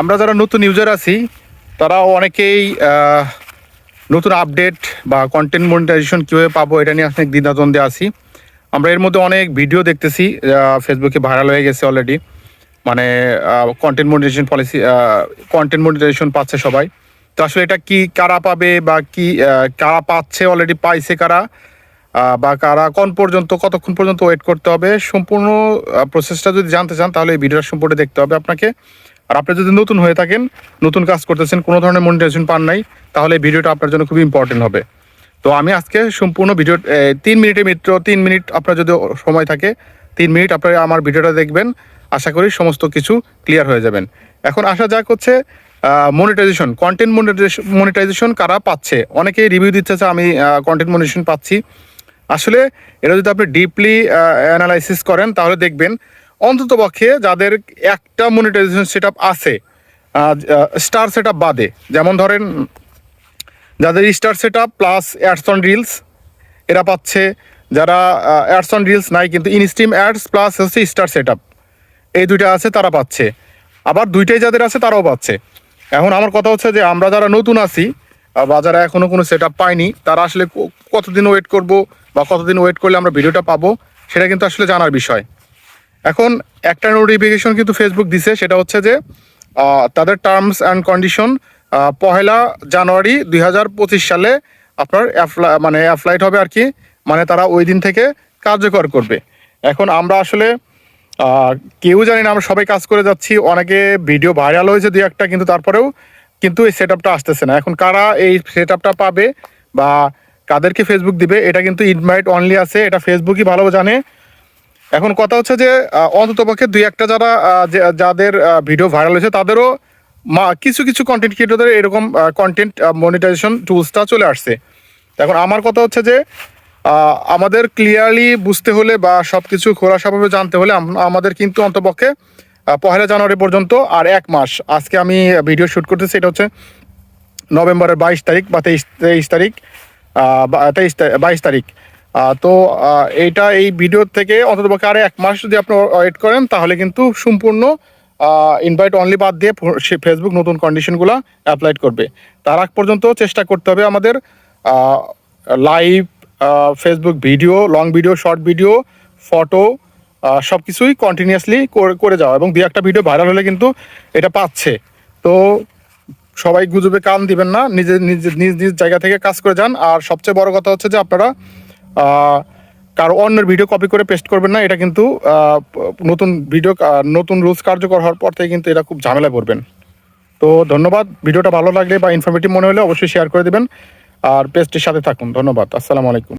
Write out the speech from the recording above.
আমরা যারা নতুন ইউজার আছি তারা অনেকেই নতুন আপডেট বা কন্টেন্ট মনিটাইজেশন কীভাবে পাবো এটা নিয়ে অনেক দ্বিধাদ্বন্দ্বে আছি। আমরা এর মধ্যে অনেক ভিডিও দেখতেছি, ফেসবুকে ভাইরাল হয়ে গেছে অলরেডি। মানে content monetization policy, content monetization পাচ্ছে সবাই। তো আসলে এটা কি, কারা পাবে বা কি, কারা পাচ্ছে, অলরেডি পাইছে কারা, বা কারা কতক্ষণ পর্যন্ত ওয়েট করতে হবে, সম্পূর্ণ প্রসেসটা যদি জানতে চান তাহলে এই ভিডিওটা সম্পূর্ণ দেখতে হবে আপনাকে। আর আপনি যদি নতুন হয়ে থাকেন, নতুন কাজ করতেছেন, কোনো ধরনের মনিটাইজেশন পান নাই, তাহলে এই ভিডিওটা আপনার জন্য খুবই ইম্পর্টেন্ট হবে। তো আমি আজকে সম্পূর্ণ ভিডিও 3 মিনিটের মাত্র 3 মিনিট আপনার যদি সময় থাকে, 3 মিনিট আপনারা আমার ভিডিওটা দেখবেন, আশা করি সমস্ত কিছু ক্লিয়ার হয়ে যাবেন। এখন আসা যাক হচ্ছে মনিটাইজেশন, কন্টেন্ট মনিটাইজেশন কারা পাচ্ছে। অনেকেই রিভিউ দিচ্ছে যে আমি কন্টেন্ট মনিটাইজেশন পাচ্ছি। আসলে এটা যদি আপনি ডিপলি অ্যানালাইসিস করেন তাহলে দেখবেন অন্ততপক্ষে যাদের একটা মনিটাইজেশন সেটআপ আছে, স্টার সেটআপ বাদে, যেমন ধরেন যাদের star setup plus ads on reels এরা পাচ্ছে, যারা অ্যাডস অন রিলস নাই কিন্তু ইনস্ট্রিম অ্যাডস প্লাস হচ্ছে স্টার সেটআপ, এই দুইটা আছে তারা পাচ্ছে। আবার দুইটাই যাদের আছে তারাও পাচ্ছে। এখন আমার কথা হচ্ছে যে আমরা যারা নতুন আছি বা যারা এখনও কোনো সেটআপ পাইনি, তারা আসলে কতদিন ওয়েট করব বা কতদিন ওয়েট করলে আমরা ভিডিওটা পাবো, সেটা কিন্তু আসলে জানার বিষয়। এখন একটা নোটিফিকেশন কিন্তু ফেসবুক দিছে, সেটা হচ্ছে যে তাদের টার্মস অ্যান্ড কন্ডিশন 1 জানুয়ারি 2025 সালে আপনার অ্যাপ্লাইড হবে আর কি, মানে তারা ওই দিন থেকে কার্যকর করবে। এখন আমরা আসলে কেউ জানি না, আমরা সবাই কাজ করে যাচ্ছি, অনেকে ভিডিও ভাইরাল হয়েছে 2-1টা, কিন্তু তারপরেও কিন্তু এই সেটআপটা আসতেছে না। এখন কারা এই সেটআপটা পাবে বা কাদেরকে ফেসবুক দিবে, এটা কিন্তু ইনভাইট অনলি আছে, এটা ফেসবুকই ভালো জানে। এখন কথা হচ্ছে যে অন্ততপক্ষে 2-1টা যারা যাদের ভিডিও ভাইরাল হয়েছে তাদেরও কিছু কিছু কন্টেন্ট ক্রিয়েটরদের এরকম কন্টেন্ট মনিটাইজেশন টুলসটা চলে আসছে। এখন আমার কথা হচ্ছে যে আমাদের ক্লিয়ারলি বুঝতে হলে বা সব কিছু খোলাসাভাবে জানতে হলে আমাদের কিন্তু অন্তপক্ষে 1 জানুয়ারি পর্যন্ত আর 1 মাস, আজকে আমি ভিডিও শ্যুট করতেছি, এটা হচ্ছে নভেম্বরের 22 তারিখ বা 23 তারিখ, 22 তারিখ। তো এইটা এই ভিডিও থেকে অন্ততপক্ষে আরও 1 মাস যদি আপনি ওয়েট করেন তাহলে কিন্তু সম্পূর্ণ ইনভাইট অনলি বাদ দিয়ে ফেসবুক নতুন কন্ডিশনগুলো অ্যাপ্লাইড করবে। তার আগ পর্যন্ত চেষ্টা করতে হবে আমাদের live Facebook video, long video, short video, photo সব কিছুই কন্টিনিউয়াসলি করে যাওয়া, এবং 2-1টা ভিডিও ভাইরাল হলে কিন্তু এটা পাচ্ছে। তো সবাই গুজবে কান দিবেন না, নিজ নিজ জায়গা থেকে কাজ করে যান। আর সবচেয়ে বড় কথা হচ্ছে যে আপনারা কারো অন্যের ভিডিও কপি করে পেস্ট করবেন না। এটা কিন্তু নতুন রুলস কার্যকর হওয়ার পর থেকে কিন্তু এটা খুব ঝামেলায় পড়বেন। তো ধন্যবাদ। ভিডিওটা ভালো লাগলে বা ইনফরমেটিভ মনে হলে অবশ্যই শেয়ার করে দেবেন আর পেজটির সাথে থাকুন। ধন্যবাদ। আসসালামু আলাইকুম।